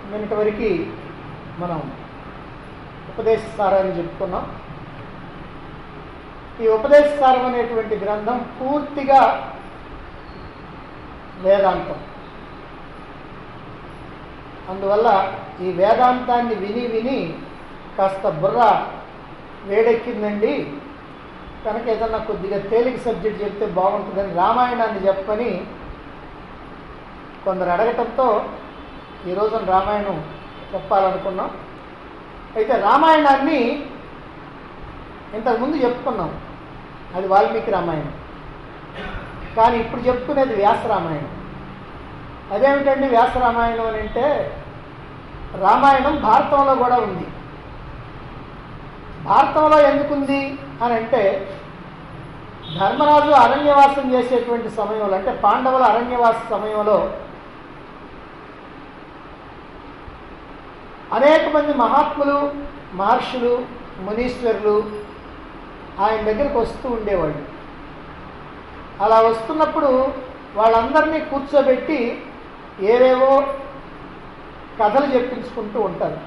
నిన్నటి వరకు మనం ఉపదేశసారాన్ని చెప్పుకున్నాం. ఈ ఉపదేశసారం అనేటువంటి గ్రంథం పూర్తిగా వేదాంతం. అందువల్ల ఈ వేదాంతాన్ని విని విని కాస్త బుర్ర వేడెక్కిందండి, కనుక ఏదన్నా కొద్దిగా తేలిక సబ్జెక్ట్ చెప్తే బాగుంటుందని రామాయణాన్ని చెప్పని కొందరు అడగటంతో ఈరోజు రామాయణం చెప్పాలనుకున్నాం. అయితే రామాయణాన్ని ఇంతకుముందు చెప్పుకున్నాం, అది వాల్మీకి రామాయణం. కానీ ఇప్పుడు చెప్పుకునేది వ్యాస రామాయణం. అదేమిటండి వ్యాస రామాయణం అని అంటే, రామాయణం భారతంలో కూడా ఉంది. భారతంలో ఎందుకుంది అని అంటే, ధర్మరాజు అరణ్యవాసం చేసేటువంటి సమయంలో, అంటే పాండవుల అరణ్యవాస సమయంలో అనేక మంది మహాత్ములు, మహర్షులు, మునీశ్వరులు ఆయన దగ్గరికి వస్తూ ఉండేవాళ్ళు. అలా వస్తున్నప్పుడు వాళ్ళందరినీ కూర్చోబెట్టి ఏవేవో కథలు చెప్పించుకుంటూ ఉంటారు.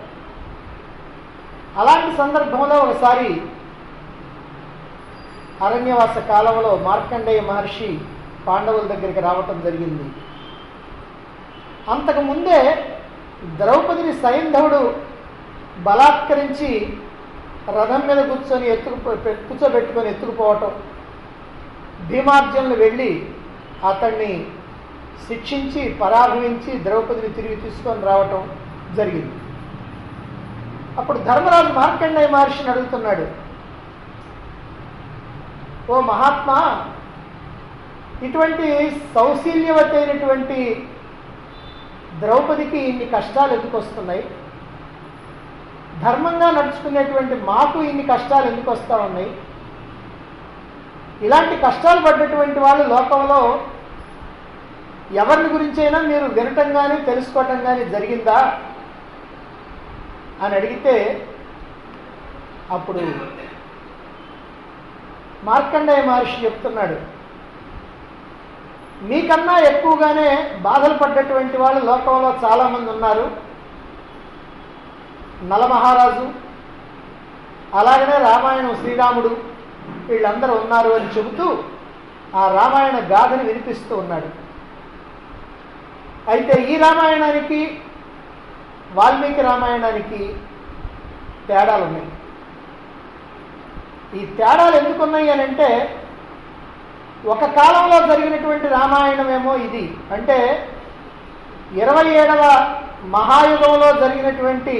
అలాంటి సందర్భంలో ఒకసారి అరణ్యవాస కాలంలో మార్కండేయ మహర్షి పాండవుల దగ్గరికి రావటం జరిగింది. అంతకుముందే ద్రౌపదిని సైంధవుడు బలాత్కరించి రథం మీద కూర్చోబెట్టుకొని ఎత్తుకుపోవటం, భీమార్జునులు వెళ్ళి అతన్ని శిక్షించి పరాభవించి ద్రౌపదిని తిరిగి తీసుకొని రావటం జరిగింది. అప్పుడు ధర్మరాజు మార్కండేయ మహర్షిని అడుగుతున్నాడు, ఓ మహాత్మా, ఇటువంటి సౌశీల్యవతి అయినటువంటి ద్రౌపదికి ఇన్ని కష్టాలు ఎందుకు వస్తున్నాయి? ధర్మంగా నడుచుకునేటువంటి మాకు ఇన్ని కష్టాలు ఎందుకు వస్తూ ఉన్నాయి? ఇలాంటి కష్టాలు పడ్డటువంటి వాళ్ళు లోకంలో ఎవరిని గురించైనా మీరు వినటం కానీ తెలుసుకోవటం కానీ జరిగిందా అని అడిగితే, అప్పుడు మార్కండేయ మహర్షి చెప్తున్నాడు, మీకన్నా ఎక్కువగానే బాధలు పడ్డటువంటి వాళ్ళు లోకంలో చాలామంది ఉన్నారు. నలమహారాజు, అలాగనే రామాయణం శ్రీరాముడు, వీళ్ళందరూ ఉన్నారు అని చెబుతూ ఆ రామాయణ గాథని వినిపిస్తూ ఉన్నాడు. అయితే ఈ రామాయణానికి వాల్మీకి రామాయణానికి తేడాలు ఉన్నాయి. ఈ తేడాలు ఎందుకున్నాయి అని అంటే, ఒక కాలంలో జరిగినటువంటి రామాయణమేమో ఇది, అంటే 27వ మహాయుగంలో జరిగినటువంటి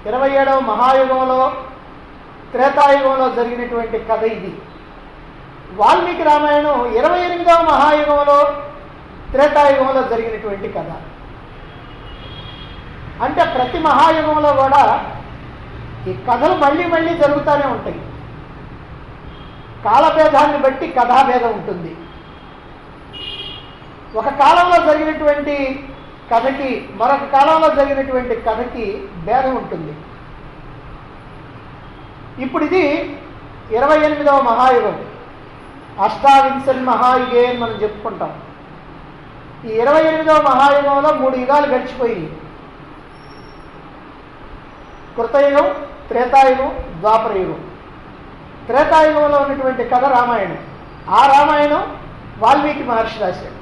27వ మహాయుగంలో త్రేతాయుగంలో జరిగినటువంటి కథ ఇది. వాల్మీకి రామాయణం 28వ మహాయుగంలో త్రేతాయుగంలో జరిగినటువంటి కథ. అంటే ప్రతి మహాయుగంలో కూడా ఈ కథలు మళ్ళీ మళ్ళీ జరుగుతూనే ఉంటాయి. కాలభేదాన్ని బట్టి కథాభేదం ఉంటుంది. ఒక కాలంలో జరిగినటువంటి కథకి మరొక కాలంలో జరిగినటువంటి కథకి భేదం ఉంటుంది. ఇప్పుడు ఇది 28వ మహాయుగం, అష్టావింశతి మహాయుగే అని మనం చెప్పుకుంటాం. ఈ 28వ మహాయుగంలో 3 యుగాలు గడిచిపోయి, కృతయుగం, త్రేతాయుగం, ద్వాపరయుగం. త్రేతాయుగంలో ఉన్నటువంటి కథ రామాయణం. ఆ రామాయణం వాల్మీకి మహర్షి రాశాడు.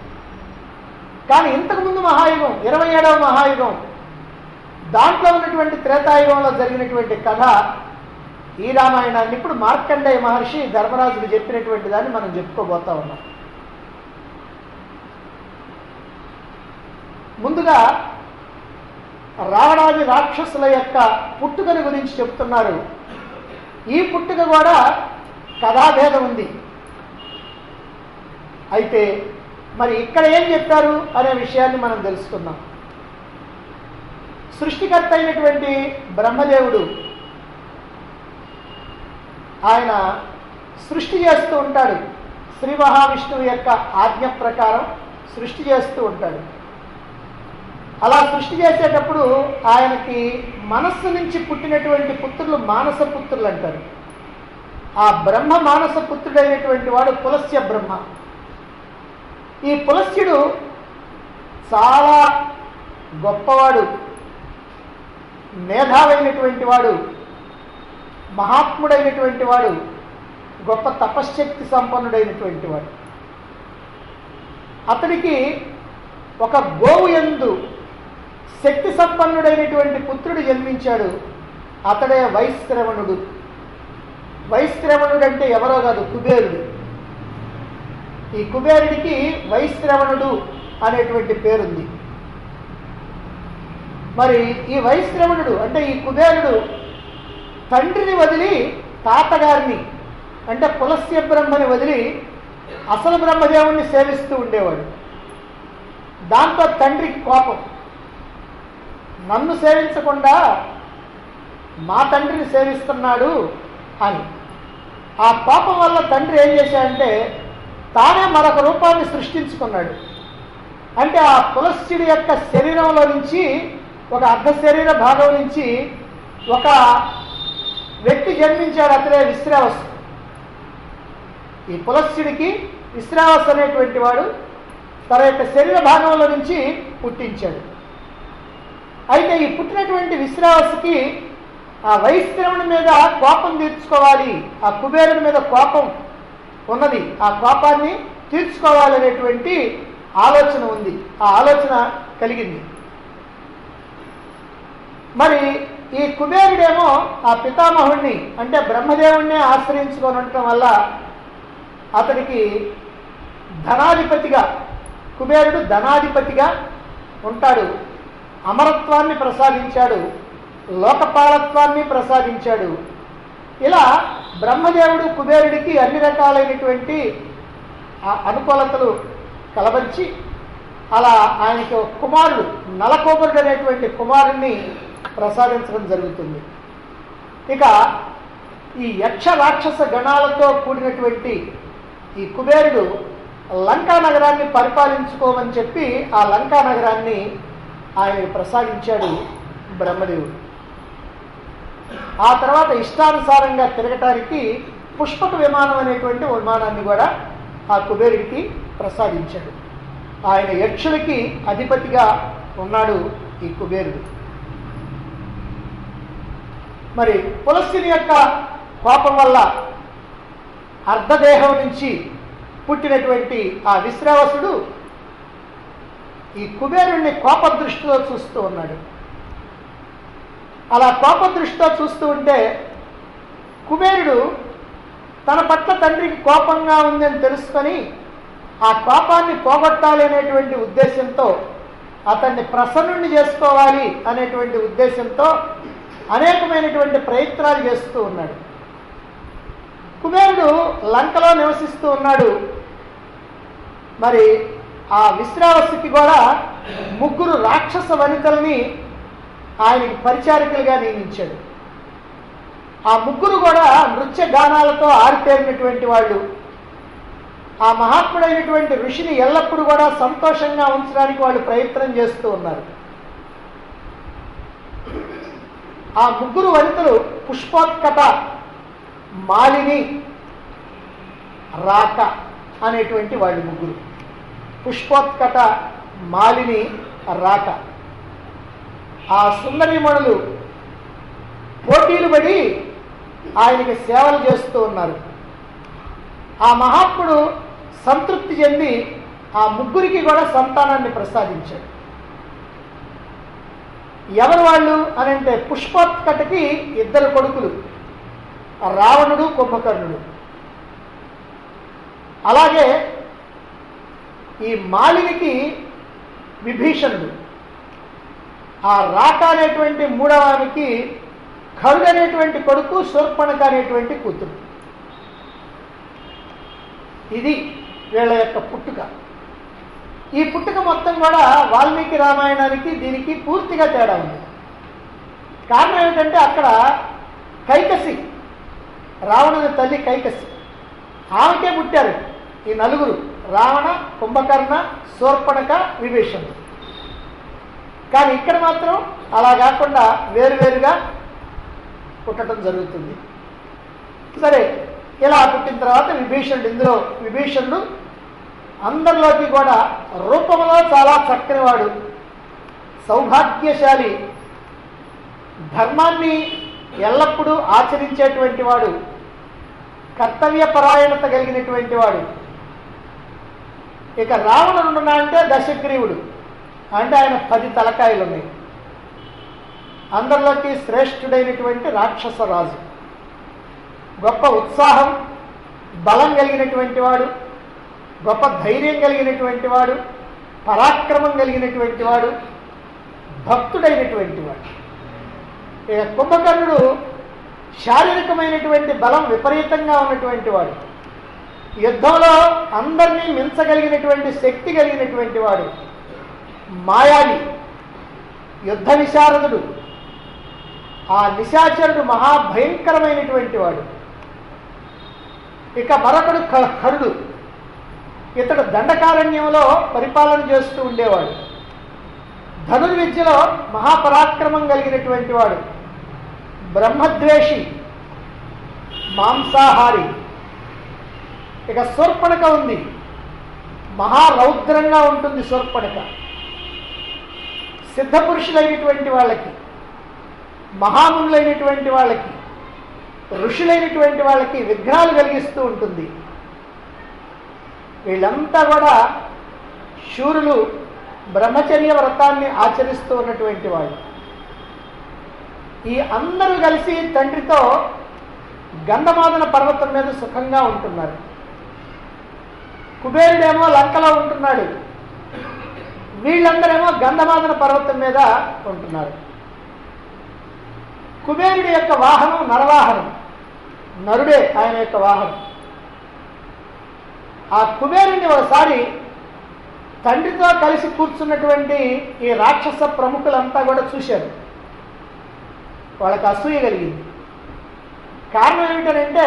కానీ ఇంతకుముందు మహాయుగం 27వ మహాయుగం, దాంట్లో ఉన్నటువంటి త్రేతాయుగంలో జరిగినటువంటి కథ ఈ రామాయణాన్ని ఇప్పుడు మార్కండేయ మహర్షి ధర్మరాజుకు చెప్పినటువంటి దాన్ని మనం చెప్పుకోబోతా ఉన్నాం. ముందుగా రావణాది రాక్షసుల యొక్క పుట్టుకని గురించి చెప్తున్నారు. ఈ పుట్టుక కూడా కథాభేదం ఉంది. అయితే మరి ఇక్కడ ఏం చెప్పారు అనే విషయాన్ని మనం తెలుసుకుందాం. సృష్టికర్త అయినటువంటి బ్రహ్మదేవుడు ఆయన సృష్టి చేస్తూ ఉంటాడు. శ్రీ మహావిష్ణువు యొక్క ఆజ్ఞ ప్రకారం సృష్టి చేస్తూ ఉంటాడు. అలా సృష్టి చేసేటప్పుడు ఆయనకి మనస్సు నుంచి పుట్టినటువంటి పుత్రులు మానస పుత్రులు అంటారు. ఆ బ్రహ్మ మానస పుత్రుడైనటువంటి వాడు పులస్య బ్రహ్మ. ఈ పులస్యుడు చాలా గొప్పవాడు, మేధావైనటువంటి వాడు, మహాత్ముడైనటువంటి వాడు, గొప్ప తపశ్శక్తి సంపన్నుడైనటువంటి వాడు. అతడికి ఒక గోవు యందు శక్తి సంపన్నుడైనటువంటి పుత్రుడు జన్మించాడు. అతడే వైశ్రవణుడు. వైశ్రవణుడు అంటే ఎవరో కాదు, కుబేరుడు. ఈ కుబేరుడికి వైశ్రవణుడు అనేటువంటి పేరుంది. మరి ఈ వైశ్రవణుడు అంటే ఈ కుబేరుడు తండ్రిని వదిలి తాతగారిని అంటే పులస్య బ్రహ్మని వదిలి అసలు బ్రహ్మదేవుణ్ణి సేవిస్తూ ఉండేవాడు. దాంతో తండ్రికి కోపం, నన్ను సేవించకుండా మా తండ్రిని సేవిస్తున్నాడు అని. ఆ కోపం వల్ల తండ్రి ఏం చేశాడంటే తానే మరొక రూపాన్ని సృష్టించుకున్నాడు. అంటే ఆ పులస్యుడి యొక్క శరీరంలో నుంచి, ఒక అర్ధ శరీర భాగం నుంచి ఒక వ్యక్తి జన్మించాడు. అతడే విశ్రావసు. ఈ పులస్యుడికి విశ్రావసు అనేటువంటి వాడు తన యొక్క శరీర భాగంలో నుంచి పుట్టించాడు. అయితే ఈ పుట్టినటువంటి విశ్రావసుకి ఆ వైశ్రవణుడి మీద కోపం తీర్చుకోవాలి, ఆ కుబేరుడి మీద కోపం ఉన్నది, ఆ కోపాన్ని తీర్చుకోవాలనేటువంటి ఆలోచన ఉంది. ఆ ఆలోచన కలిగింది. మరి ఈ కుబేరుడేమో ఆ పితామహుణ్ణి అంటే బ్రహ్మదేవుణ్ణే ఆశ్రయించుకొని ఉండటం వల్ల అతడికి ధనాధిపతిగా, కుబేరుడు ధనాధిపతిగా ఉంటాడు. అమరత్వాన్ని ప్రసాదించాడు, లోకపాలత్వాన్ని ప్రసాదించాడు. ఇలా బ్రహ్మదేవుడు కుబేరుడికి అన్ని రకాలైనటువంటి అనుకూలతలు కలబరిచి అలా ఆయనకి ఒక కుమారుడు, నలకోబరుడు అనేటువంటి కుమారుణ్ణి ప్రసాదించడం జరుగుతుంది. ఇక ఈ యక్ష రాక్షస గణాలతో కూడినటువంటి ఈ కుబేరుడు లంకా నగరాన్ని పరిపాలించుకోమని చెప్పి ఆ లంకా నగరాన్ని ఆయన ప్రసాదించాడు బ్రహ్మదేవుడు. ఆ తర్వాత ఇష్టానుసారంగా తిరగటానికి పుష్పక విమానం అనేటువంటి విమానాన్ని కూడా ఆ కుబేరుడికి ప్రసాదించాడు. ఆయన యక్షులకి అధిపతిగా ఉన్నాడు ఈ కుబేరుడు. మరి పులస్యుని యొక్క కోపం వల్ల అర్ధదేహం నుంచి పుట్టినటువంటి ఆ విశ్రావసుడు ఈ కుబేరుణ్ణి కోపదృష్టితో చూస్తూ ఉన్నాడు. అలా కోపదృష్టితో చూస్తూ ఉంటే కుబేరుడు తన పట్ల తండ్రికి కోపంగా ఉందని తెలుసుకొని ఆ కోపాన్ని పోగొట్టాలి అనేటువంటి ఉద్దేశంతో, అతన్ని ప్రసన్నుణ్ణి చేసుకోవాలి అనేటువంటి ఉద్దేశంతో అనేకమైనటువంటి ప్రయత్నాలు చేస్తూ ఉన్నాడు. కుబేరుడు లంకలో నివసిస్తూ ఉన్నాడు. మరి ఆ విశ్రావసుకి కూడా 3 రాక్షస వనితల్ని ఆయనకి పరిచారికలుగా నియమించాడు. ఆ 3 కూడా నృత్య గానాలతో ఆరితేరినటువంటి వాళ్ళు. ఆ మహాత్ముడైనటువంటి ఋషిని ఎల్లప్పుడూ కూడా సంతోషంగా ఉంచడానికి వాళ్ళు ప్రయత్నం చేస్తూ ఉన్నారు. ఆ 3 వనితలు పుష్పోత్కట, మాలిని, రాక అనేటువంటి వాళ్ళు 3. పుష్పోత్కట, మాలిని, రాక. ఆ సుందరీమణులు పోటీలు పడి ఆయనకి సేవలు చేస్తూ ఉన్నారు. ఆ మహాత్ముడు సంతృప్తి చెంది ఆ 3కి కూడా సంతానాన్ని ప్రసాదించాడు. ఎవరు వాళ్ళు అని అంటే పుష్పోత్కటకి 2 కొడుకులు, రావణుడు, కుంభకర్ణుడు. అలాగే ఈ మాలినికి విభీషణుడు. ఆ రాక అనేటువంటి 3వానికి ఖరుడు అనేటువంటి కొడుకు, శూర్పణఖ అనేటువంటి కూతురు. ఇది వీళ్ళ యొక్క పుట్టుక. ఈ పుట్టుక మొత్తం కూడా వాల్మీకి రామాయణానికి దీనికి పూర్తిగా తేడా ఉంది. కారణం ఏమిటంటే అక్కడ కైకసి, రావణుని తల్లి కైకసి, ఆమెకే పుట్టారు ఈ 4: రావణ, కుంభకర్ణ, శూర్పణఖ, విభీషణుడు. కానీ ఇక్కడ మాత్రం అలా కాకుండా వేరువేరుగా పుట్టడం జరుగుతుంది. సరే, ఇలా పుట్టిన తర్వాత విభీషణుడు అందరిలోకి కూడా రూపంలో చాలా చక్కనివాడు, సౌభాగ్యశాలి. ధర్మాన్ని ఎల్లప్పుడూ ఆచరించేటువంటి వాడు, కర్తవ్యపరాయణత కలిగినటువంటి వాడు. ఇక రావణుడు అంటే దశగ్రీవుడు, అంటే ఆయన 10 తలకాయలు ఉన్నాయి. అందరిలోకి శ్రేష్ఠుడైనటువంటి రాక్షస రాజు, గొప్ప ఉత్సాహం బలం కలిగినటువంటి వాడు, గొప్ప ధైర్యం కలిగినటువంటి వాడు, పరాక్రమం కలిగినటువంటి వాడు, భక్తుడైనటువంటి వాడు. ఇక కుంభకర్ణుడు శారీరకమైనటువంటి బలం విపరీతంగా ఉన్నటువంటి వాడు, యుద్ధంలో అందరినీ మించగలిగినటువంటి శక్తి కలిగినటువంటి వాడు, మాయావి, యుద్ధ విశారదుడు, ఆ నిశాచరుడు మహాభయంకరమైనటువంటి వాడు. ఇక మరొకడు కరుడు, ఇతడు దండకారణ్యంలో పరిపాలన చేస్తూ ఉండేవాడు, ధనుర్విద్యలో మహాపరాక్రమం కలిగినటువంటి వాడు, బ్రహ్మద్వేషి, మాంసాహారి. ఇక శూర్పణఖ ఉంది, మహారౌద్రంగా ఉంటుంది శూర్పణఖ. సిద్ధపురుషులైనటువంటి వాళ్ళకి, మహామునులైనటువంటి వాళ్ళకి, ఋషులైనటువంటి వాళ్ళకి విఘ్నాలు కలిగిస్తూ ఉంటుంది. వీళ్ళంతా కూడా శూరులు, బ్రహ్మచర్య వ్రతాన్ని ఆచరిస్తూ ఉన్నటువంటి వాళ్ళు. ఈ అందరూ కలిసి తండ్రితో గంధమాదన పర్వతం మీద సుఖంగా ఉంటున్నారు. కుబేరుడేమో లంకలో ఉంటున్నాడు, వీళ్ళందరేమో గంధమాదన పర్వతం మీద ఉంటున్నారు. కుబేరుడి యొక్క వాహనం నరవాహనం, నరుడే ఆయన యొక్క వాహనం. ఆ కుబేరుని ఒకసారి తండ్రితో కలిసి కూర్చున్నటువంటి ఈ రాక్షస ప్రముఖులంతా కూడా చూశారు. వాళ్ళకి అసూయ కలిగింది. కారణం ఏమిటంటే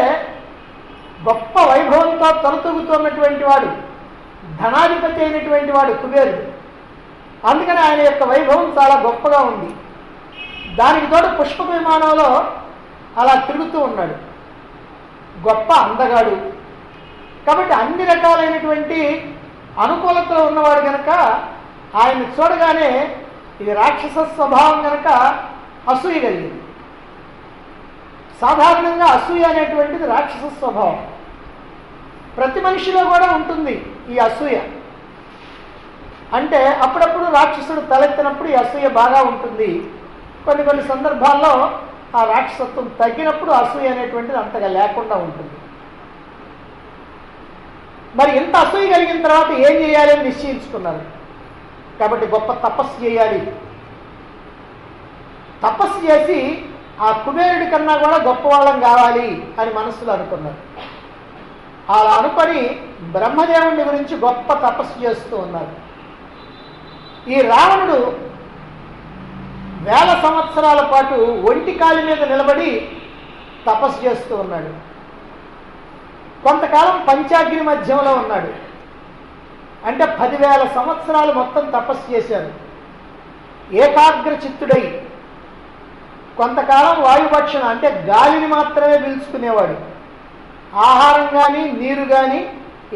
గొప్ప వైభవంతో తొలతూగుతున్నటువంటి వాడు, ధనాధిపతి అయినటువంటి వాడు కుబేరుడు. అందుకని ఆయన యొక్క వైభవం చాలా గొప్పగా ఉంది. దానికి తోడు పుష్పక విమానంలో అలా తిరుగుతూ ఉన్నాడు, గొప్ప అందగాడు. కాబట్టి అన్ని రకాలైనటువంటి అనుకూలతలు ఉన్నవాడు కనుక ఆయన చూడగానే ఇది రాక్షస స్వభావం కనుక అసూయ కలిగింది. సాధారణంగా అసూయ అనేటువంటిది రాక్షస స్వభావం. ప్రతి మనిషిలో కూడా ఉంటుంది ఈ అసూయ. అంటే అప్పుడప్పుడు రాక్షసుడు తలెత్తినప్పుడు ఈ అసూయ బాగా ఉంటుంది, కొన్ని కొన్ని సందర్భాల్లో ఆ రాక్షసత్వం తగ్గినప్పుడు అసూయ అనేటువంటిది అంతగా లేకుండా ఉంటుంది. మరి ఇంత అసూయ కలిగిన తర్వాత ఏం చేయాలి అని నిశ్చయించుకున్నారు. కాబట్టి గొప్ప తపస్సు చేయాలి. తపస్సు చేసి ఆ కుబేరుడి కన్నా కూడా గొప్పవాళ్ళం కావాలి అని మనస్సులో అనుకున్నారు. అలా అనుకొని బ్రహ్మదేవుని గురించి గొప్ప తపస్సు చేస్తూ ఉన్నారు. ఈ రావణుడు 1000 సంవత్సరాల పాటు ఒంటి కాలి మీద నిలబడి తపస్సు చేస్తూ ఉన్నాడు. కొంతకాలం పంచాగ్ని మధ్యంలో ఉన్నాడు. అంటే 10,000 సంవత్సరాలు మొత్తం తపస్సు చేశాడు. ఏకాగ్ర చిత్తుడై కొంతకాలం వాయుభక్షణ అంటే గాలిని మాత్రమే పీల్చుకునేవాడు. ఆహారం కానీ నీరు కానీ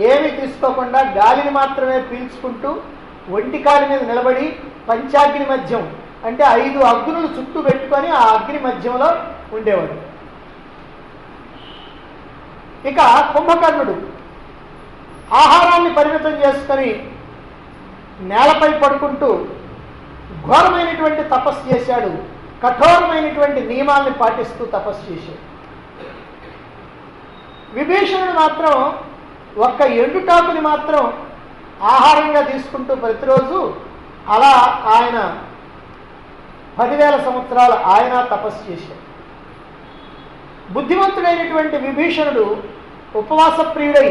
ఏమీ తీసుకోకుండా గాలిని మాత్రమే పీల్చుకుంటూ ఒంటికాలి మీద నిలబడి పంచాగ్ని మధ్యం అంటే 5 అగ్నులు చుట్టూ పెట్టుకొని ఆ అగ్ని మధ్యంలో ఉండేవాడు. ఇక కుంభకర్ణుడు ఆహారాన్ని పరిమితం చేసుకొని నేలపై పడుకుంటూ ఘోరమైనటువంటి తపస్సు చేశాడు. కఠోరమైనటువంటి నియమాల్ని పాటిస్తూ తపస్సు చేశాడు. విభీషణుడు మాత్రం ఒక్క ఎండుటాకుని మాత్రం ఆహారంగా తీసుకుంటూ ప్రతిరోజు అలా ఆయన 10,000 సంవత్సరాలు ఆయన తపస్సు చేశాడు. బుద్ధిమంతుడైనటువంటి విభీషణుడు ఉపవాస ప్రియుడై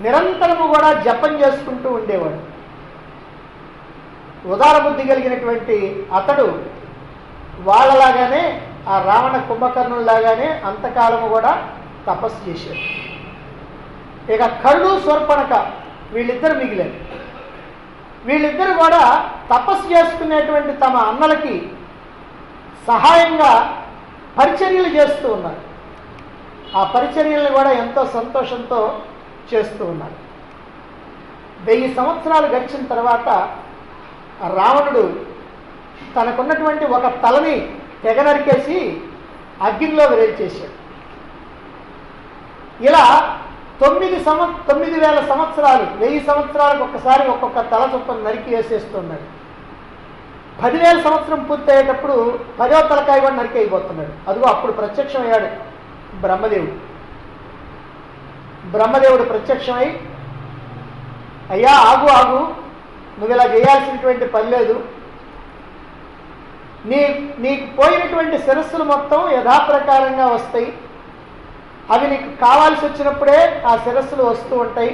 నిరంతరము కూడా జపం చేసుకుంటూ ఉండేవాడు. ఉదార బుద్ధి కలిగినటువంటి అతడు వాళ్ళలాగానే ఆ రావణ కుంభకర్ణులాగానే అంతకాలము కూడా తపస్సు చేశాడు. ఇక కరుడు శూర్పణఖ వీళ్ళిద్దరు మిగిలారు. వీళ్ళిద్దరు కూడా తపస్సు చేసుకునేటువంటి తమ అన్నలకి సహాయంగా పరిచర్యలు చేస్తూ ఉన్నారు. ఆ పరిచర్యలను కూడా ఎంతో సంతోషంతో చేస్తూ ఉన్నారు. 1000 సంవత్సరాలు గడిచిన తర్వాత రావణుడు తనకున్నటువంటి ఒక తలని తెగ నరికేసి అగ్నిలో విరేల్చేశాడు. ఇలా 9,000 సంవత్సరాలు, 1000 సంవత్సరాలకు ఒక్కసారి ఒక్కొక్క తల చొప్పున నరికి వేసేస్తున్నాడు. 10,000 సంవత్సరం పూర్తయ్యేటప్పుడు 10వ తలకాయ కూడా నరికి అయిపోతున్నాడు. అదిగో అప్పుడు ప్రత్యక్షమయ్యాడు బ్రహ్మదేవుడు. బ్రహ్మదేవుడు ప్రత్యక్షమై, అయ్యా ఆగు ఆగు, నువ్వు ఇలా చేయాల్సినటువంటి పని లేదు, నీకు పోయినటువంటి శిరస్సులు మొత్తం యథాప్రకారంగా వస్తాయి, అవి నీకు కావాల్సి వచ్చినప్పుడే ఆ శిరస్సులు వస్తూ ఉంటాయి,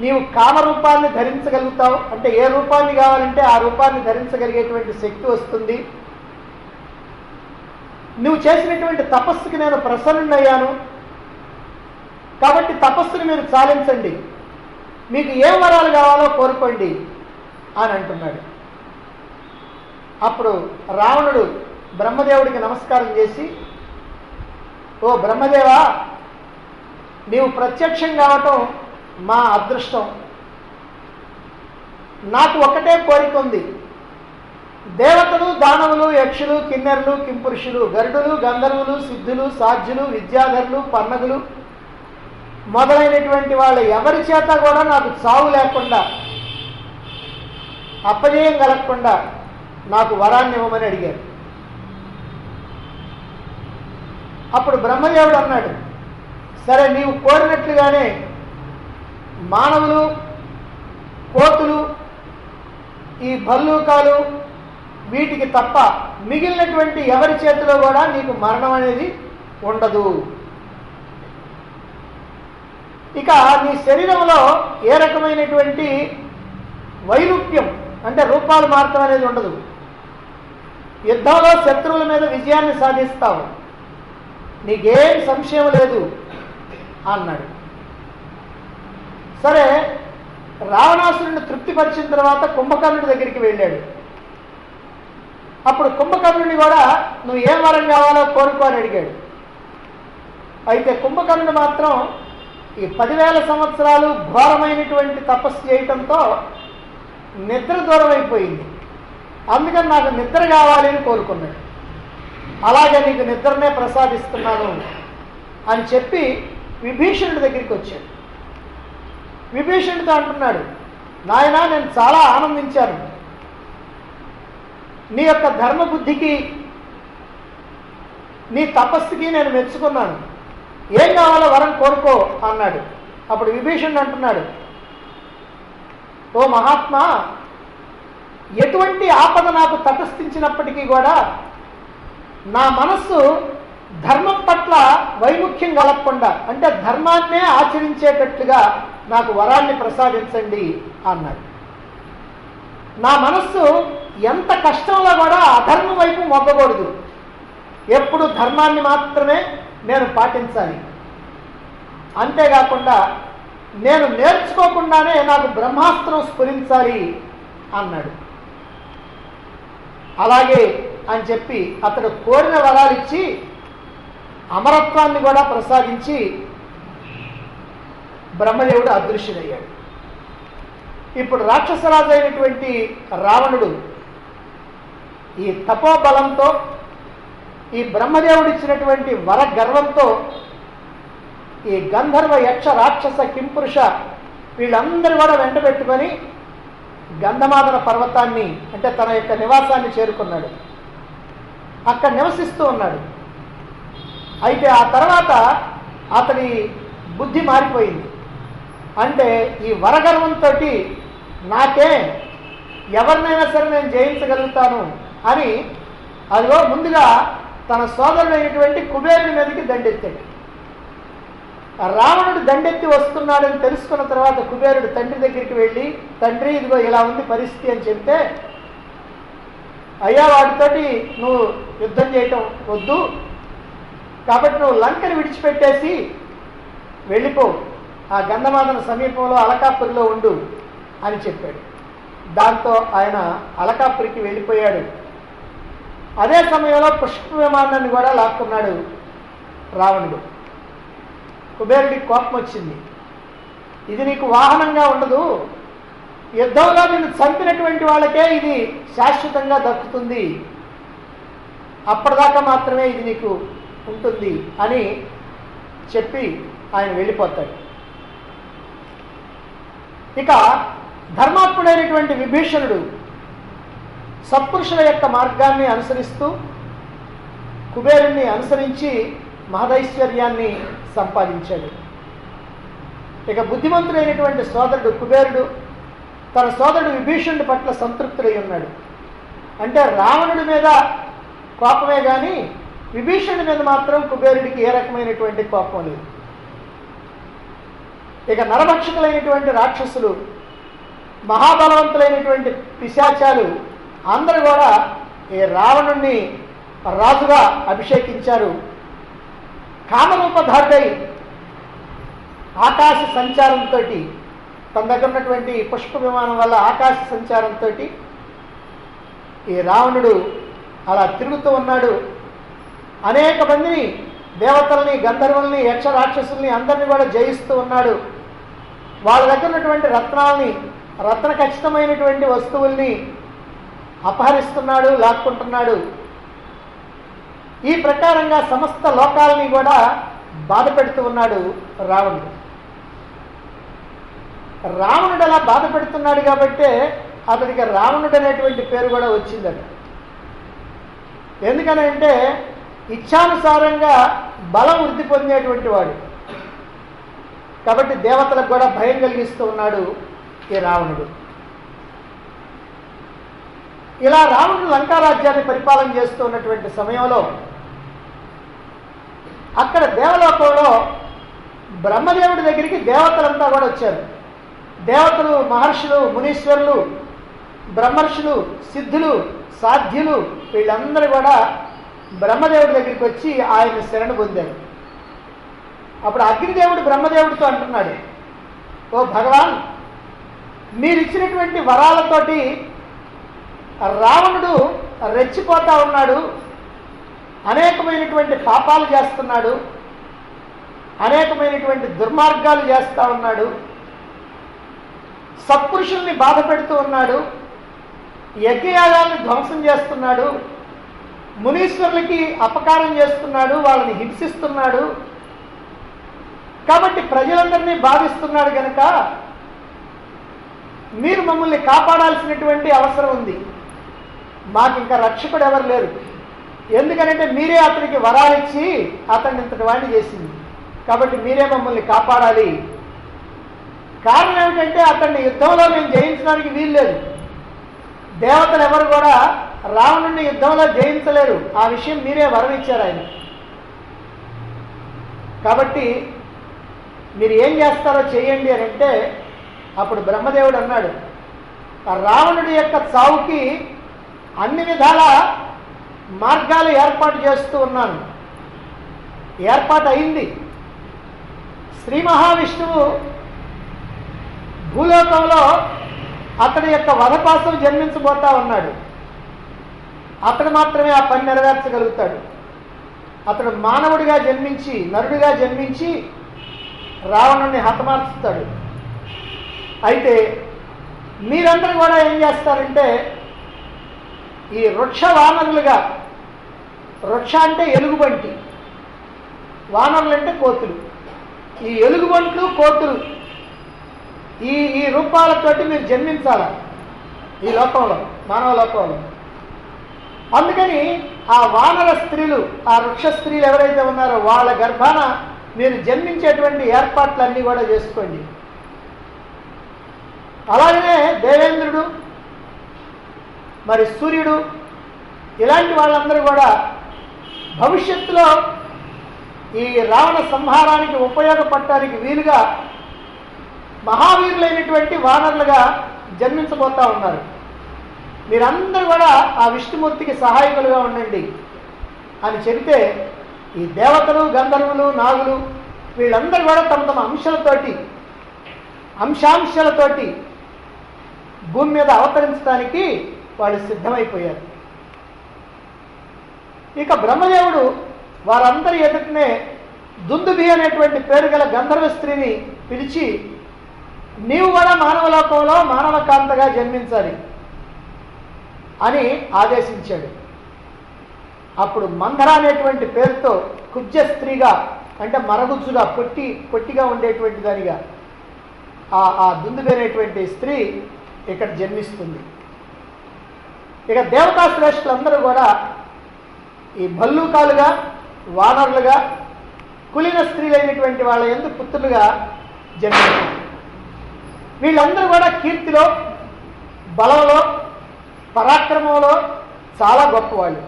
నీవు కామరూపాన్ని ధరించగలుగుతావు, అంటే ఏ రూపాన్ని కావాలంటే ఆ రూపాన్ని ధరించగలిగేటువంటి శక్తి వస్తుంది, నువ్వు చేసినటువంటి తపస్సుకి నేను ప్రసన్నుడయ్యాను, కాబట్టి తపస్సుని మీరు చాలించండి, మీకు ఏ వరాలు కావాలో కోరుకోండి అని అంటున్నాడు. అప్పుడు రావణుడు బ్రహ్మదేవుడికి నమస్కారం చేసి, ఓ బ్రహ్మదేవా, నీవు ప్రత్యక్షం కావటం మా అదృష్టం, నాకు ఒకటే కోరిక ఉంది, దేవతలు, దానవులు, యక్షులు, కిన్నెరులు, కింపురుషులు, గరుడులు, గంధర్వులు, సిద్ధులు, సాధ్యులు, విద్యాధరులు, పన్నగులు మొదలైనటువంటి వాళ్ళ ఎవరి చేత కూడా నాకు చావు లేకుండా, అపజయం కలగకుండా నాకు వరాన్ని ఇవ్వమని అడిగారు. అప్పుడు బ్రహ్మదేవుడు అన్నాడు, సరే నీవు కోరినట్లుగానే మానవులు, కోతులు, ఈ భల్లూకాలు వీటికి తప్ప మిగిలినటువంటి ఎవరి చేతిలో కూడా నీకు మరణం అనేది ఉండదు. ఇక నీ శరీరంలో ఏ రకమైనటువంటి వైరూప్యం అంటే రూపాలు మారటం అనేది ఉండదు, యుద్ధంలో శత్రువుల మీద విజయాన్ని సాధిస్తావు, నీకేం సంశయం లేదు అన్నాడు. సరే, రావణాసురుడిని తృప్తిపరిచిన తర్వాత కుంభకర్ణుడి దగ్గరికి వెళ్ళాడు. అప్పుడు కుంభకర్ణుడిని కూడా నువ్వు ఏం వరం కావాలో కోరుకో అని అడిగాడు. అయితే కుంభకర్ణుడు మాత్రం ఈ 10,000 సంవత్సరాలు ఘోరమైనటువంటి తపస్సు చేయటంతో నిద్ర దూరం అయిపోయింది, అందుకని నాకు నిద్ర కావాలి అని కోరుకున్నాడు. అలాగే నీకు నిద్రనే ప్రసాదిస్తున్నాను అని చెప్పి విభీషణుడి దగ్గరికి వచ్చాడు. విభీషణుడితో అంటున్నాడు, నాయనా, నేను చాలా ఆనందించాను, నీ యొక్క ధర్మబుద్ధికి, నీ తపస్సుకి నేను మెచ్చుకున్నాను, ఏం కావాలో వరం కోరుకో అన్నాడు. అప్పుడు విభీషణుడు అంటున్నాడు, ఓ మహాత్మా, ఎటువంటి ఆపద నాకు తటస్థించినప్పటికీ కూడా నా మనస్సు ధర్మం పట్ల వైముఖ్యం కలగకుండా, అంటే ధర్మాన్నే ఆచరించేటట్లుగా నాకు వరాన్ని ప్రసాదించండి అన్నాడు. నా మనస్సు ఎంత కష్టంలో కూడా అధర్మం వైపు మొగ్గకూడదు, ఎప్పుడు ధర్మాన్ని మాత్రమే నేను పాటించాలి, అంతేకాకుండా నేను నేర్చుకోకుండానే నాకు బ్రహ్మాస్త్రం స్ఫురించాలి అన్నాడు. అలాగే అని చెప్పి అతడు కోరిన వరాలు ఇచ్చి అమరత్వాన్ని కూడా ప్రసాదించి బ్రహ్మదేవుడు అదృశ్యుడయ్యాడు. ఇప్పుడు రాక్షసరాజు అయినటువంటి రావణుడు ఈ తపోబలంతో, ఈ బ్రహ్మదేవుడు ఇచ్చినటువంటి వర గర్వంతో ఈ గంధర్వ, యక్ష, రాక్షస, కింపురుష వీళ్ళందరూ కూడా వెంట పెట్టుకొని గంధమాదన పర్వతాన్ని, అంటే తన యొక్క నివాసాన్ని చేరుకున్నాడు. అక్కడ నివసిస్తూ ఉన్నాడు. అయితే ఆ తర్వాత అతని బుద్ధి మారిపోయింది. అంటే ఈ వరగర్వంతో నాకే ఎవరినైనా సరే నేను జయించగలుగుతాను అని అదిగో ముందుగా తన సోదరుడైనటువంటి కుబేరుడి మీదకి దండెత్తాడు. రావణుడు దండెత్తి వస్తున్నాడని తెలుసుకున్న తర్వాత కుబేరుడు తండ్రి దగ్గరికి వెళ్ళి, తండ్రి ఇదిగో ఇలా ఉంది పరిస్థితి అని చెప్తే, అయ్యా వాటితోటి నువ్వు యుద్ధం చేయటం వద్దు, కాబట్టి నువ్వు లంకని విడిచిపెట్టేసి వెళ్ళిపో, ఆ గంధమాదన సమీపంలో అలకాపురిలో ఉండు అని చెప్పాడు. దాంతో ఆయన అలకాపురికి వెళ్ళిపోయాడు. అదే సమయంలో పుష్ప విమానాన్ని కూడా లాక్కున్నాడు రావణుడు. కుబేరుడికి కోపం వచ్చింది, ఇది నీకు వాహనంగా ఉండదు, యుద్ధంలో నిన్ను చంపినటువంటి వాళ్ళకే ఇది శాశ్వతంగా దక్కుతుంది అప్పటిదాకా మాత్రమే ఇది నీకు ఉంటుంది అని చెప్పి ఆయన వెళ్ళిపోతాడు. ఇక ధర్మాత్ముడైనటువంటి విభీషణుడు సత్పురుషుల యొక్క మార్గాన్ని అనుసరిస్తూ కుబేరుణ్ణి అనుసరించి మహదైశ్వర్యాన్ని సంపాదించాడు. ఇక బుద్ధిమంతుడైనటువంటి సోదరుడు కుబేరుడు తన సోదరుడు విభీషణుడి పట్ల సంతృప్తుడై ఉన్నాడు. అంటే రావణుడి మీద కోపమే కానీ విభీషణుడి మీద మాత్రం కుబేరుడికి ఏ రకమైనటువంటి కోపం లేదు. ఇక నరభక్షకులైనటువంటి రాక్షసులు, మహాబలవంతులైనటువంటి పిశాచాలు అందరూ కూడా ఈ రావణుణ్ణి రాజుగా అభిషేకించారు. కామరూపధారుడై ఆకాశ సంచారంతో, తన దగ్గర ఉన్నటువంటి పుష్ప విమానం వల్ల ఆకాశ సంచారంతో ఈ రావణుడు అలా తిరుగుతూ ఉన్నాడు. అనేక మందిని, దేవతల్ని, గంధర్వుల్ని, యక్ష రాక్షసుల్ని అందరినీ కూడా జయిస్తూ ఉన్నాడు. వాళ్ళ దగ్గర ఉన్నటువంటి రత్నాల్ని, రత్న ఖచ్చితమైనటువంటి వస్తువుల్ని అపహరిస్తున్నాడు, లాక్కుంటున్నాడు. ఈ ప్రకారంగా సమస్త లోకాలని కూడా బాధ పెడుతూ ఉన్నాడు రావణుడు. రావణుడు అలా బాధ పెడుతున్నాడు కాబట్టే అతడికి రావణుడు అనేటువంటి పేరు కూడా వచ్చిందట. ఎందుకనంటే ఇచ్ఛానుసారంగా బలం వృద్ధి పొందేటువంటి వాడు కాబట్టి దేవతలకు కూడా భయం కలిగిస్తూ ఉన్నాడు ఈ రావణుడు. ఇలా రావణుడు లంకారాజ్యాన్ని పరిపాలన చేస్తూ ఉన్నటువంటి సమయంలో అక్కడ దేవలోకంలో బ్రహ్మదేవుడి దగ్గరికి దేవతలంతా కూడా వచ్చారు. దేవతలు, మహర్షులు, మునీశ్వరులు, బ్రహ్మర్షులు, సిద్ధులు, సాధ్యులు వీళ్ళందరూ కూడా బ్రహ్మదేవుడి దగ్గరికి వచ్చి ఆయన శరణు పొందారు. అప్పుడు అగ్నిదేవుడు బ్రహ్మదేవుడితో అంటున్నాడు, ఓ భగవాన్, మీరిచ్చినటువంటి వరాలతోటి రావణుడు రెచ్చిపోతా ఉన్నాడు, అనేకమైనటువంటి పాపాలు చేస్తున్నాడు, అనేకమైనటువంటి దుర్మార్గాలు చేస్తూ ఉన్నాడు, సత్పురుషుల్ని బాధ పెడుతూ ఉన్నాడు, యజ్ఞయాగాల్ని ధ్వంసం చేస్తున్నాడు, మునీశ్వరులకి అపకారం చేస్తున్నాడు, వాళ్ళని హింసిస్తున్నాడు. కాబట్టి ప్రజలందరినీ బాధిస్తున్నాడు కనుక మీరు మమ్మల్ని కాపాడాల్సినటువంటి అవసరం ఉంది. మాకు ఇంకా రక్షకుడు ఎవరు లేరు. ఎందుకనంటే మీరే అతనికి వరాలిచ్చి అతన్ని ఇంతటి వాడిని చేసింది. కాబట్టి మీరే మమ్మల్ని కాపాడాలి. కారణం ఏమిటంటే అతన్ని యుద్ధంలో మేము జయించడానికి వీల్లేదు. దేవతలు ఎవరు కూడా రావణుడిని యుద్ధంలో జయించలేరు. ఆ విషయం మీరే వరం ఇచ్చారు ఆయన. కాబట్టి మీరు ఏం చేస్తారో చేయండి అని అంటే అప్పుడు బ్రహ్మదేవుడు అన్నాడు, ఆ రావణుడి యొక్క చావుకి అన్ని విధాల మార్గాలు ఏర్పాటు చేస్తూ ఉన్నాను. ఏర్పాటు అయింది. శ్రీ మహావిష్ణువు భూలోకంలో అతడి యొక్క వధ కోసం జన్మించబోతా ఉన్నాడు. అతడు మాత్రమే ఆ పని నెరవేర్చగలుగుతాడు. అతడు మానవుడిగా జన్మించి, నరుడిగా జన్మించి రావణుడిని హతమార్చుతాడు. అయితే మీరందరూ కూడా ఏం చేస్తారంటే ఈ వృక్ష వానరులుగా, వృక్ష అంటే ఎలుగుబంటి, వానరులు అంటే కోతులు, ఈ ఎలుగుబంట్లు, కోతులు ఈ రూపాలతోటి మీరు జన్మించాల ఈ లోకంలో, మానవ లోకంలో. అందుకని ఆ వానర స్త్రీలు, ఆ వృక్ష స్త్రీలు ఎవరైతే ఉన్నారో వాళ్ళ గర్భాన మీరు జన్మించేటువంటి ఏర్పాట్లన్నీ కూడా చేసుకోండి. అలాగనే దేవేంద్రుడు, మరి సూర్యుడు, ఇలాంటి వాళ్ళందరూ కూడా భవిష్యత్తులో ఈ రావణ సంహారానికి ఉపయోగపడటానికి వీలుగా మహావీరులైనటువంటి వానరులుగా జన్మించబోతా ఉన్నారు. మీరందరూ కూడా ఆ విష్ణుమూర్తికి సహాయకులుగా ఉండండి అని చెబితే ఈ దేవతలు, గంధర్వులు, నాగులు వీళ్ళందరూ కూడా తమ తమ అంశాంశాలతోటి భూమి మీద అవతరించడానికి వాళ్ళు సిద్ధమైపోయారు. ఇక బ్రహ్మదేవుడు వారందరి ఎదుటనే దుందుబి అనేటువంటి పేరు గల గంధర్వ స్త్రీని పిలిచి, నీవు కూడా మానవలోకంలో మానవకాంతగా జన్మించాలి అని ఆదేశించాడు. అప్పుడు మందర అనేటువంటి పేరుతో కుబ్జ స్త్రీగా, అంటే మరగుజ్జుగా, పొట్టిగా ఉండేటువంటి దానిగా ఆ దుందుబి అనేటువంటి స్త్రీ ఇక్కడ జన్మిస్తుంది. ఇక దేవతా శ్రేష్ఠులందరూ కూడా ఈ భల్లూకాలుగా, వానరులుగా, కులీన స్త్రీలైనటువంటి వాళ్ళ యందు పుత్రులుగా జన్మించారు. వీళ్ళందరూ కూడా కీర్తిలో, బలంలో, పరాక్రమంలో చాలా గొప్పవాళ్ళు.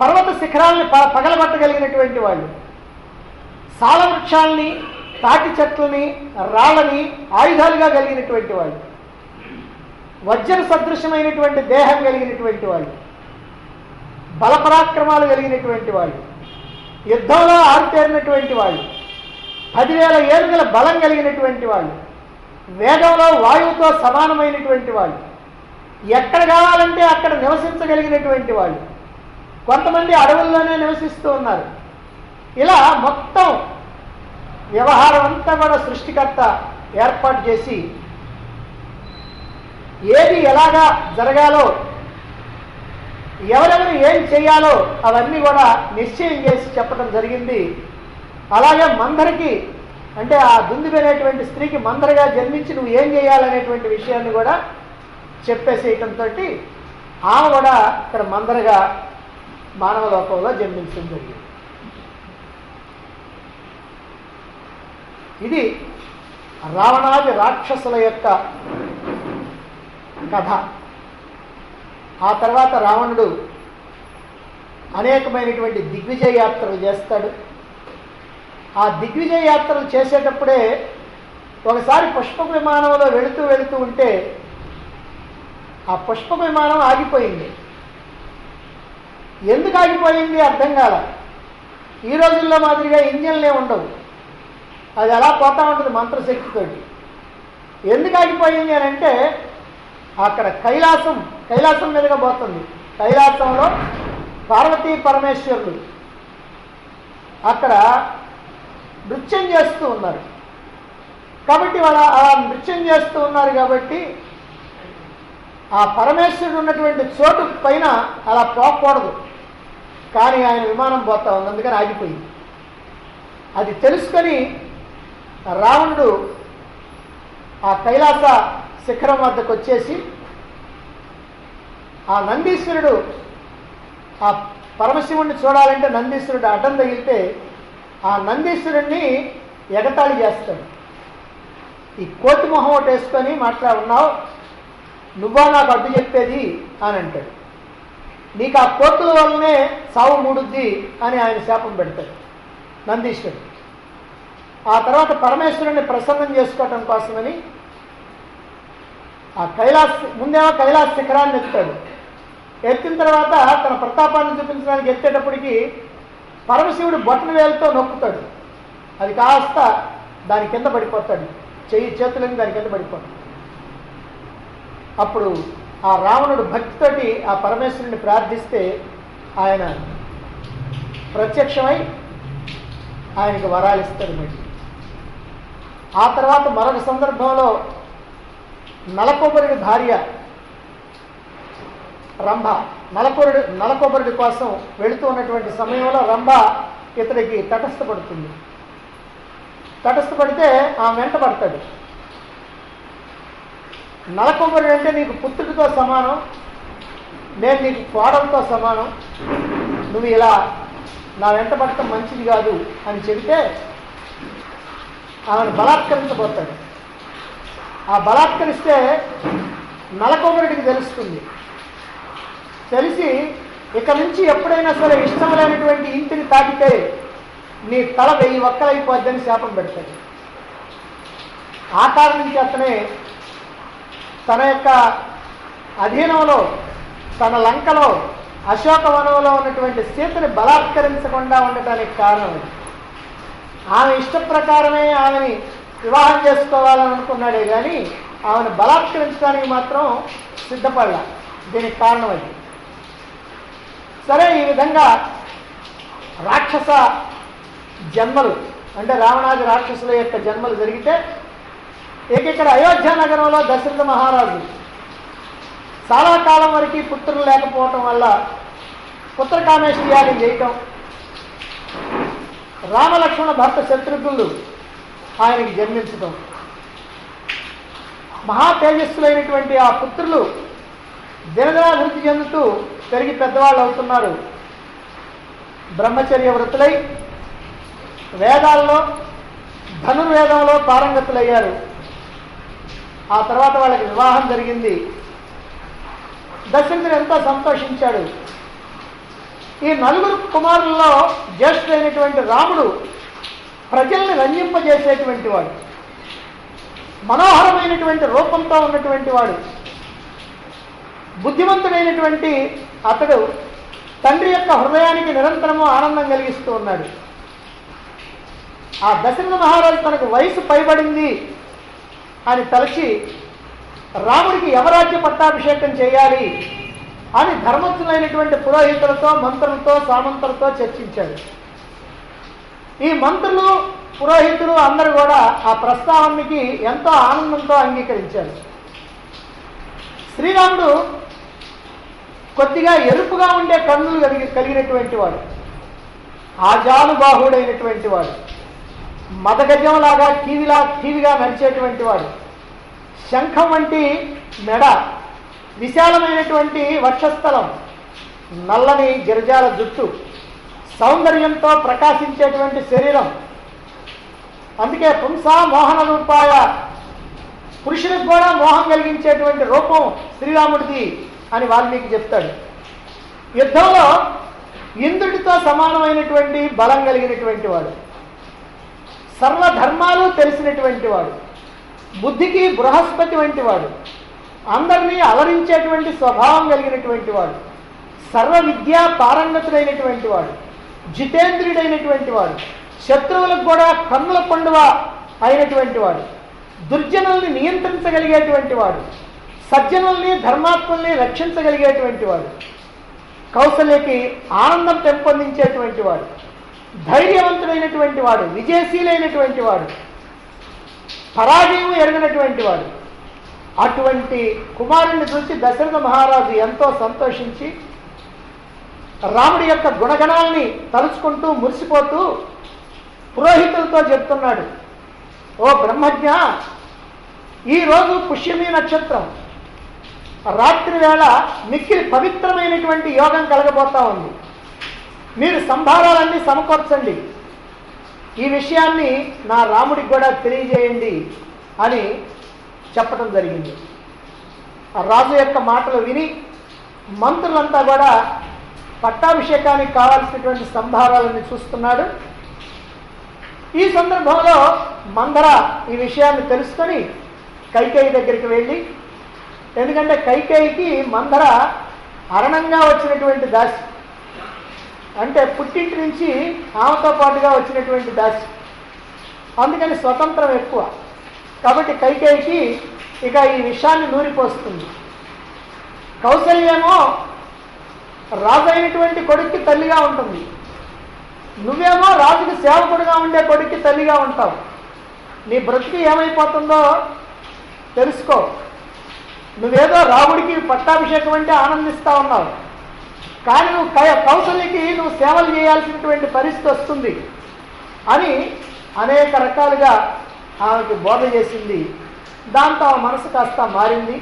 పర్వత శిఖరాలని పగలబట్టగలిగినటువంటి వాళ్ళు, సాల వృక్షాలని, తాటి చెట్లని, రాళ్ళని ఆయుధాలుగా కలిగినటువంటి వాళ్ళు, వజ్ర సదృశమైనటువంటి దేహం కలిగినటువంటి వాళ్ళు, బలపరాక్రమాలు కలిగినటువంటి వాళ్ళు, యుద్ధంలో ఆరితేరినటువంటి వాళ్ళు, 10,000 ఏనుగుల బలం కలిగినటువంటి వాళ్ళు, వేగంలో వాయువుతో సమానమైనటువంటి వాళ్ళు, ఎక్కడ కావాలంటే అక్కడ నివసించగలిగినటువంటి వాళ్ళు, కొంతమంది అడవుల్లోనే నివసిస్తూ ఉన్నారు. ఇలా మొత్తం వ్యవహారం అంతా కూడా సృష్టికర్త ఏర్పాటు చేసి ఏది ఎలాగా జరగాలో, ఎవరెవరు ఏం చేయాలో అవన్నీ కూడా నిశ్చయం చేసి చెప్పడం జరిగింది. అలాగే మందరికి, అంటే ఆ దుందుబి అనేటువంటి స్త్రీకి మందరగా జన్మించి నువ్వు ఏం చేయాలనేటువంటి విషయాన్ని కూడా చెప్పేసేయటంతో ఆమె కూడా ఇక్కడ మందరగా మానవ లోకంలో జన్మించడం జరిగింది. ఇది రావణాది రాక్షసుల యొక్క కథ. ఆ తర్వాత రావణుడు అనేకమైనటువంటి దిగ్విజయ యాత్రలు చేస్తాడు. ఆ దిగ్విజయ యాత్రలు చేసేటప్పుడే ఒకసారి పుష్పక విమానంలో వెళుతూ ఉంటే ఆ పుష్పక విమానం ఆగిపోయింది. ఎందుకు ఆగిపోయింది అర్థం కాల. ఈ రోజుల్లో మాదిరిగా ఇంజన్లే ఉండవు, అది అలా పోతా ఉంటుంది మంత్రశక్తితోటి. ఎందుకు ఆగిపోయింది అని అంటే అక్కడ కైలాసం మీదుగా పోతుంది. కైలాసంలో పార్వతీ పరమేశ్వరులు అక్కడ నృత్యం చేస్తూ ఉన్నారు. కాబట్టి వాళ్ళు అలా నృత్యం చేస్తూ ఉన్నారు కాబట్టి ఆ పరమేశ్వరుడు ఉన్నటువంటి చోటు పైన అలా పోకూడదు, కానీ ఆయన విమానం పోతా ఉంది, అందుకని ఆగిపోయింది. అది తెలుసుకొని రావణుడు ఆ కైలాస శిఖరం వద్దకు వచ్చేసి ఆ నందీశ్వరుడు, ఆ పరమశివుణ్ణి చూడాలంటే నందీశ్వరుడు అడ్డం తగిలితే ఆ నందీశ్వరుణ్ణి ఎగతాళి చేస్తాడు. ఈ కోతి మొహం ఒకటి వేసుకొని మాట్లాడున్నావు, నువ్వా నాకు అడ్డు చెప్పేది అని అంటాడు. నీకు ఆ కోతుల వల్లనే సావు మూడుద్ది అని ఆయన శాపం పెడతాడు నందీశ్వరుడు. ఆ తర్వాత పరమేశ్వరుణ్ణి ప్రసన్నం చేసుకోవటం కోసమని ఆ ముందేమో కైలాస శిఖరాన్ని ఎత్తాడు. ఎత్తిన తర్వాత తన ప్రతాపాన్ని చూపించడానికి ఎత్తేటప్పటికి పరమశివుడు బొట్టన వేలుతో నొక్కుతాడు. అది కాస్త దాని కింద పడిపోతాడు, చేతులని దాని కింద పడిపోతాడు. అప్పుడు ఆ రావణుడు భక్తితోటి ఆ పరమేశ్వరుని ప్రార్థిస్తే ఆయన ప్రత్యక్షమై ఆయనకు వరాలు ఇస్తాడు. మళ్ళీ ఆ తర్వాత మరొక సందర్భంలో నలకొబరుడి భార్య రంభ నలకొబరుడి కోసం వెళుతూ ఉన్నటువంటి సమయంలో రంభ ఇతడికి తటస్థపడుతుంది. తటస్థపడితే ఆమె వెంట పడతాడు. నలకొబరుడు అంటే నీకు పుత్రుడితో సమానం, నేను నీకు కోడలతో సమానం, నువ్వు ఇలా నా వెంట పడటం మంచిది కాదు అని చెబితే ఆమెను బలాత్కరించబోతాడు. ఆ బలాత్కరిస్తే నలకొబరుడికి తెలుస్తుంది. తెలిసి ఇక నుంచి ఎప్పుడైనా సరే ఇష్టం లేనటువంటి ఇంటిని తాకితే నీ తల 1000 ఒక్కలైపోద్దని శాపం పెడతాడు. ఆ కారణం చేతనే తన యొక్క అధీనంలో, తన లంకలో, అశోకవనంలో ఉన్నటువంటి సీతని బలాత్కరించకుండా ఉండటానికి కారణం. ఆమె ఇష్ట ప్రకారమే ఆమెని వివాహం చేసుకోవాలని అనుకున్నాడే కానీ ఆమెను బలాత్కరించడానికి మాత్రం సిద్ధపడాల. దీనికి కారణం అది. సరే, ఈ విధంగా రాక్షస జన్మలు, అంటే రావణాది రాక్షసుల యొక్క జన్మలు జరిగితే ఇక్కడ అయోధ్య నగరంలో దశరథ మహారాజు చాలా కాలం వరకు పుత్రులు లేకపోవటం వల్ల పుత్రకామేష్టి చేయటం, రామలక్ష్మణ భర్త శత్రుఘ్నులు ఆయనకి జన్మించటం, మహా తేజస్సులైనటువంటి ఆ పుత్రులు దినదినాభివృద్ధి చెందుతూ పెరిగి పెద్దవాళ్ళు అవుతున్నారు. బ్రహ్మచర్య వృత్తులై వేదాల్లో ధనుర్వేదంలో పారంగతులయ్యారు. ఆ తర్వాత వాళ్ళకి వివాహం జరిగింది. దశరథుడు ఎంతో సంతోషించాడు. ఈ నలుగురు కుమారుల్లో జ్యేష్ఠుడైనటువంటి రాముడు ప్రజల్ని రంజింపజేసేటువంటి వాడు, మనోహరమైనటువంటి రూపంతో ఉన్నటువంటి వాడు, బుద్ధిమంతుడైనటువంటి అతడు తండ్రి యొక్క హృదయానికి నిరంతరము ఆనందం కలిగిస్తూ ఉన్నాడు. ఆ దశరథ మహారాజు తనకు వయసు పైబడింది అని తలచి రాముడికి యవరాజ్య పట్టాభిషేకం చేయాలి అని ధర్మజ్ఞులైనటువంటి పురోహితులతో, మంత్రులతో, సామంతులతో చర్చించాడు. ఈ మంత్రులు, పురోహితులు అందరూ కూడా ఆ ప్రస్తావనకి ఎంతో ఆనందంతో అంగీకరించారు. శ్రీరాముడు కొద్దిగా ఎరుపుగా ఉండే కన్నులు కలిగినటువంటి వాడు, ఆజానుబాహుడైనటువంటి వాడు, మదగజంలాగా టీవీగా నడిచేటువంటి వాడు, శంఖం వంటి మెడ, విశాలమైనటువంటి వక్షస్థలం, నల్లని గిరిజాల జుట్టు, సౌందర్యంతో ప్రకాశించేటువంటి శరీరం. అందుకే పుంసా మోహన రూపాయ, పురుషులకు కూడా మోహం కలిగించేటువంటి రూపం శ్రీరాముడిది అని వాల్మీకి చెప్తాడు. యుద్ధంలో ఇంద్రుడితో సమానమైనటువంటి బలం కలిగినటువంటి వాడు, సర్వధర్మాలు తెలిసినటువంటి వాడు, బుద్ధికి బృహస్పతి వంటి వాడు, అందరినీ అలరించేటువంటి స్వభావం కలిగినటువంటి వాడు, సర్వ విద్యా పారంగతుడైనటువంటి వాడు, జితేంద్రుడైనటువంటి వాడు, శత్రువులకు కూడా కన్నుల పండువ అయినటువంటి వాడు, దుర్జనుల్ని నియంత్రించగలిగేటువంటి వాడు, సజ్జనుల్ని ధర్మాత్ముల్ని రక్షించగలిగేటువంటి వాడు, కౌసల్యకి ఆనందం పెంపొందించేటువంటి వాడు, ధైర్యవంతుడైనటువంటి వాడు, విజయశీలైనటువంటి వాడు, పరాజయం ఎరగినటువంటి వాడు. అటువంటి కుమారుణ్ణి చూసి దశరథ మహారాజు ఎంతో సంతోషించి రాముడి యొక్క గుణగణాల్ని తలుచుకుంటూ మురిసిపోతూ పురోహితులతో చెప్తున్నాడు, ఓ బ్రహ్మజ్ఞ, ఈరోజు పుష్యమి నక్షత్రం, రాత్రి వేళ మిక్కిలి పవిత్రమైనటువంటి యోగం కలగబోతా ఉంది. మీరు సంభారాలన్నీ సమకూర్చండి, ఈ విషయాన్ని నా రాముడికి కూడా తెలియజేయండి అని చెప్పడం జరిగింది. ఆ రాజు యొక్క మాటలు విని మంత్రులంతా కూడా పట్టాభిషేకానికి కావాల్సినటువంటి సంభారాలని చూస్తున్నాడు. ఈ సందర్భంలో మందర ఈ విషయాన్ని తెలుసుకొని కైకేయి దగ్గరికి వెళ్ళి, ఎందుకంటే కైకేయికి మందర అరణంగా వచ్చినటువంటి దాసి, అంటే పుట్టింటి నుంచి ఆమెతో పాటుగా వచ్చినటువంటి దాసి, అందుకని స్వతంత్రం ఎక్కువ. కాబట్టి కైకేయికి ఇక ఈ విషయాన్ని నూరిపోస్తుంది. కౌసల్యేమో రాజు అయినటువంటి కొడుక్కి తల్లిగా ఉంటుంది, నువ్వేమో రాజుకి సేవకుడుగా ఉండే కొడుక్కి తల్లిగా ఉంటావు. నీ బ్రతికి ఏమైపోతుందో తెలుసుకో. నువ్వేదో రాముడికి పట్టాభిషేకం అంటే ఆనందిస్తూ ఉన్నావు, కానీ నువ్వు కౌసల్యకి నువ్వు సేవలు చేయాల్సినటువంటి పరిస్థితి వస్తుంది అని అనేక రకాలుగా ఆమెకి బోధ చేసింది. దాంతో ఆ మనసు కాస్త మారింది.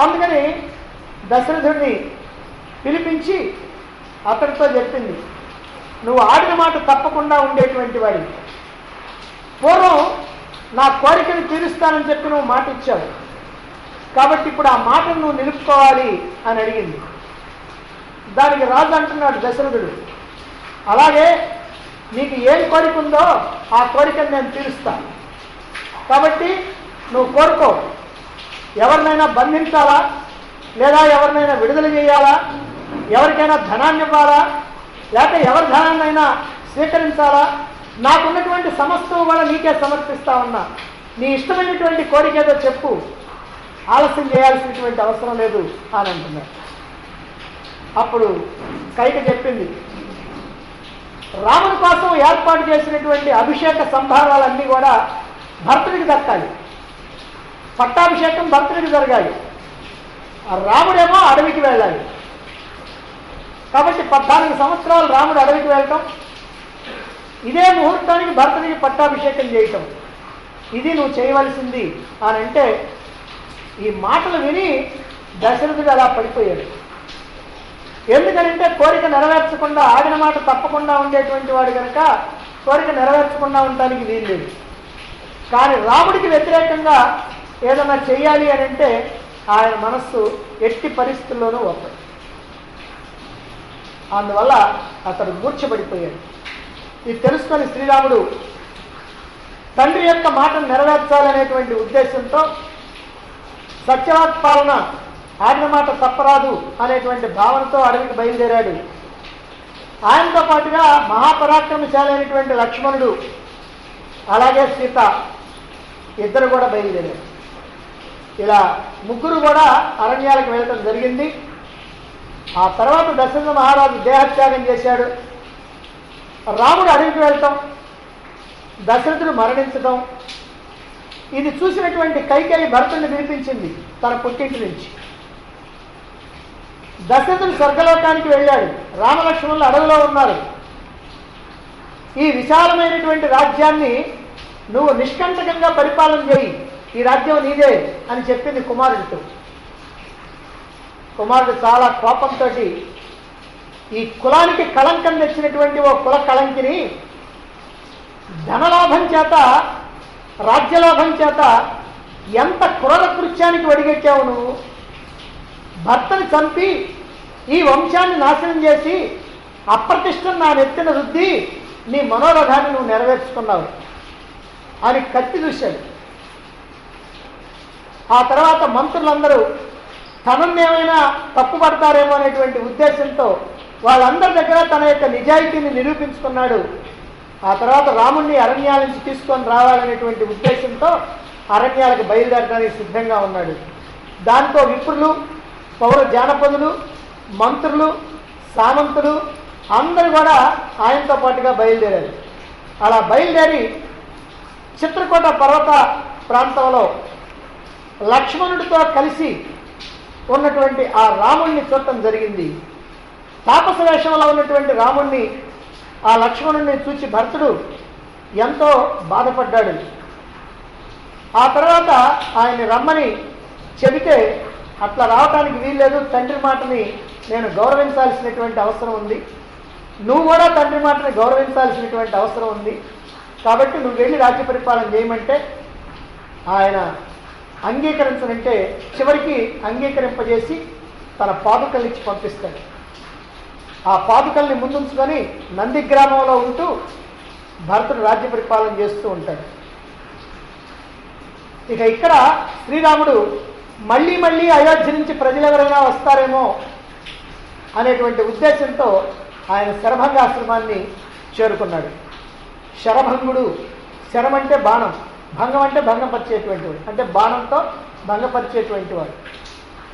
అందుకని దశరథుడిని పిలిపించి అతడితో చెప్పింది, నువ్వు ఆడిన మాట తప్పకుండా ఉండేటువంటి వాడివి. పూర్వం నా కోరికను తీరుస్తానని చెప్పి నువ్వు మాట ఇచ్చావు, కాబట్టి ఇప్పుడు ఆ మాటను నువ్వు నిలుపుకోవాలి అని అడిగింది. దానికి రాజు అంటున్నాడు దశరథుడు, అలాగే నీకు ఏం కోరిక ఉందో ఆ కోరికను నేను తీరుస్తాను, కాబట్టి నువ్వు కోరుకో. ఎవరినైనా బంధించాలా, లేదా ఎవరినైనా విడుదల చేయాలా, ఎవరికైనా ధనాన్ని ఇవ్వాలా, లేకపోతే ఎవరి ధనాన్నైనా స్వీకరించాలా, నాకున్నటువంటి సమస్తం కూడా నీకే సమర్పిస్తా ఉన్నా. నీ ఇష్టమైనటువంటి కోరిక ఏదో చెప్పు, ఆలస్యం చేయాల్సినటువంటి అవసరం లేదు అని అంటున్నాడు. అప్పుడు కైక చెప్పింది, రాముడి కోసం ఏర్పాటు చేసినటువంటి అభిషేక సంభారాలన్నీ కూడా భర్తుడికి దక్కాలి, పట్టాభిషేకం భర్తుడికి జరగాలి, రాముడేమో అడవికి వెళ్ళాలి. కాబట్టి 14 సంవత్సరాలు రాముడు అడవికి వెళ్ళటం, ఇదే ముహూర్తానికి భరతుడికి పట్టాభిషేకం చేయటం, ఇది నువ్వు చేయవలసింది అని అంటే ఈ మాటలు విని దశరథుడు అలా పడిపోయాడు. ఎందుకనంటే కోరిక నెరవేర్చకుండా, ఆడిన మాట తప్పకుండా ఉండేటువంటి వాడు కనుక కోరిక నెరవేర్చకుండా ఉండటానికి వీల్లేదు. కానీ రాముడికి వ్యతిరేకంగా ఏదన్నా చెయ్యాలి అని అంటే ఆయన మనస్సు ఎట్టి పరిస్థితుల్లోనూ ఒప్పదు. అందువల్ల అతడు మూర్ఛపడిపోయాడు. ఇది తెలుసుకొని శ్రీరాముడు తండ్రి యొక్క మాటను నెరవేర్చాలనేటువంటి ఉద్దేశంతో సత్యవాక్ పాలన, ఆడిన మాట తప్పరాదు అనేటువంటి భావనతో అడవికి బయలుదేరాడు. ఆయనతో పాటుగా మహాపరాక్రమశాలి అయినటువంటి లక్ష్మణుడు, అలాగే సీత ఇద్దరు కూడా బయలుదేరారు. ఇలా ముగ్గురు కూడా అరణ్యాలకు వెళ్ళటం జరిగింది. ఆ తర్వాత దశరథ మహారాజు దేహత్యాగం చేశాడు. రాముడు అడవికి వెళ్తాం, దశరథుడు మరణించడం, ఇది చూసినటువంటి కైకేయి భరతుడిని వినిపించింది తన పుట్టింటి నుంచి. దశరథుడు స్వర్గలోకానికి వెళ్ళాడు, రామలక్ష్మణులు అడవిలో ఉన్నారు. ఈ విశాలమైనటువంటి రాజ్యాన్ని నువ్వు నిష్కంటకంగా పరిపాలన చేయి, ఈ రాజ్యం నీదే అని చెప్పింది కుమారుడితో. కుమారుడు చాలా కోపంతో ఈ కులానికి కళంకం తెచ్చినటువంటి ఓ కుల కళంకిని ధనలాభం చేత, రాజ్యలాభం చేత ఎంత క్రూర కృత్యానికి వడిగెట్టావు నువ్వు. భర్తను చంపి ఈ వంశాన్ని నాశనం చేసి అప్రతిష్టను నా నెత్తిన రుద్ది నీ మనోరథాన్ని నువ్వు నెరవేర్చుకున్నావు అని కత్తి చూశాడు. ఆ తర్వాత మంత్రులందరూ తనను ఏమైనా తప్పుపడతారేమో అనేటువంటి ఉద్దేశంతో వాళ్ళందరి దగ్గర తన యొక్క నిజాయితీని నిరూపించుకున్నాడు. ఆ తర్వాత రాముణ్ణి అరణ్యాల నుంచి తీసుకొని రావాలనేటువంటి ఉద్దేశంతో అరణ్యాలకు బయలుదేరడానికి సిద్ధంగా ఉన్నాడు. దాంతో విప్రులు, పౌర జానపదులు, మంత్రులు, సామంతులు అందరూ కూడా ఆయనతో పాటుగా బయలుదేరారు. అలా బయలుదేరి చిత్రకూట పర్వత ప్రాంతంలో లక్ష్మణుడితో కలిసి ఉన్నటువంటి ఆ రాముణ్ణి చూడటం జరిగింది. తాపస వేషంలో ఉన్నటువంటి రాముణ్ణి, ఆ లక్ష్మణుడిని చూసి భరతుడు ఎంతో బాధపడ్డాడు. ఆ తర్వాత ఆయన్ని రమ్మని చెబితే అట్లా రావటానికి వీల్లేదు, తండ్రి మాటని నేను గౌరవించాల్సినటువంటి అవసరం ఉంది, నువ్వు కూడా తండ్రి మాటని గౌరవించాల్సినటువంటి అవసరం ఉంది, కాబట్టి నువ్వు వెళ్ళి రాజ్య పరిపాలన చేయమంటే ఆయన అంగీకరించనంటే చివరికి అంగీకరింపజేసి తన పాదుకల్ని ఇచ్చి పంపిస్తాడు. ఆ పాదుకల్ని ముందుంచుకొని నంది గ్రామంలో ఉంటూ భరతుడు రాజ్య పరిపాలన చేస్తూ ఉంటాడు. ఇక ఇక్కడ శ్రీరాముడు మళ్ళీ మళ్ళీ అయోధ్య నుంచి ప్రజలు ఎవరైనా వస్తారేమో అనేటువంటి ఉద్దేశంతో ఆయన శరభంగాశ్రమాన్ని చేరుకున్నాడు. శరభంగుడు, శరం అంటే బాణం, భంగం అంటే భంగపరిచేటువంటి వాడు, అంటే బాణంతో భంగపరిచేటువంటి వాడు.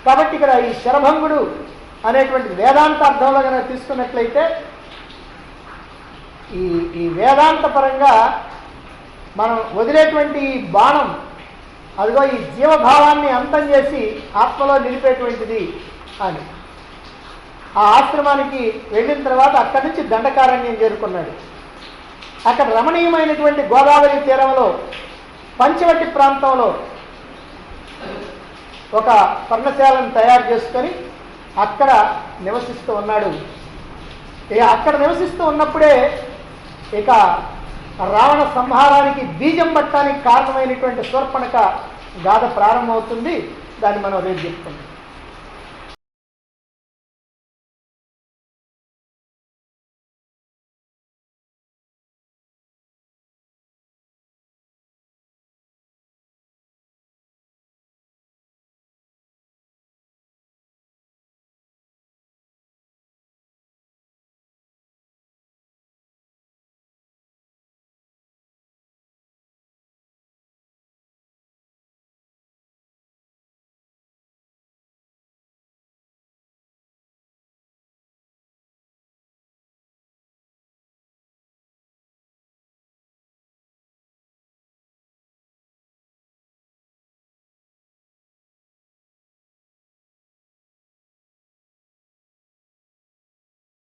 కాబట్టి ఇక్కడ ఈ శరభంగుడు అనేటువంటి వేదాంత అర్థంలో కనుక తీసుకున్నట్లయితే ఈ వేదాంత పరంగా మనం వదిలేటువంటి ఈ బాణం అదిగో ఈ జీవభావాన్ని అంతం చేసి ఆత్మలో నిలిపేటువంటిది అని. ఆ ఆశ్రమానికి వెళ్ళిన తర్వాత అక్కడి నుంచి దండకారణ్యం చేరుకున్నాడు. అక్కడ రమణీయమైనటువంటి గోదావరి తీరంలో పంచవటి ప్రాంతంలో ఒక పర్ణశాలను తయారు చేసుకొని అక్కడ నివసిస్తూ ఉన్నాడు. ఇక అక్కడ నివసిస్తూ ఉన్నప్పుడే ఇక రావణ సంహారానికి బీజం పట్టడానికి కారణమైనటువంటి శూర్పణఖ గాథ ప్రారంభమవుతుంది. దాన్ని మనం రేపు చెప్తాం.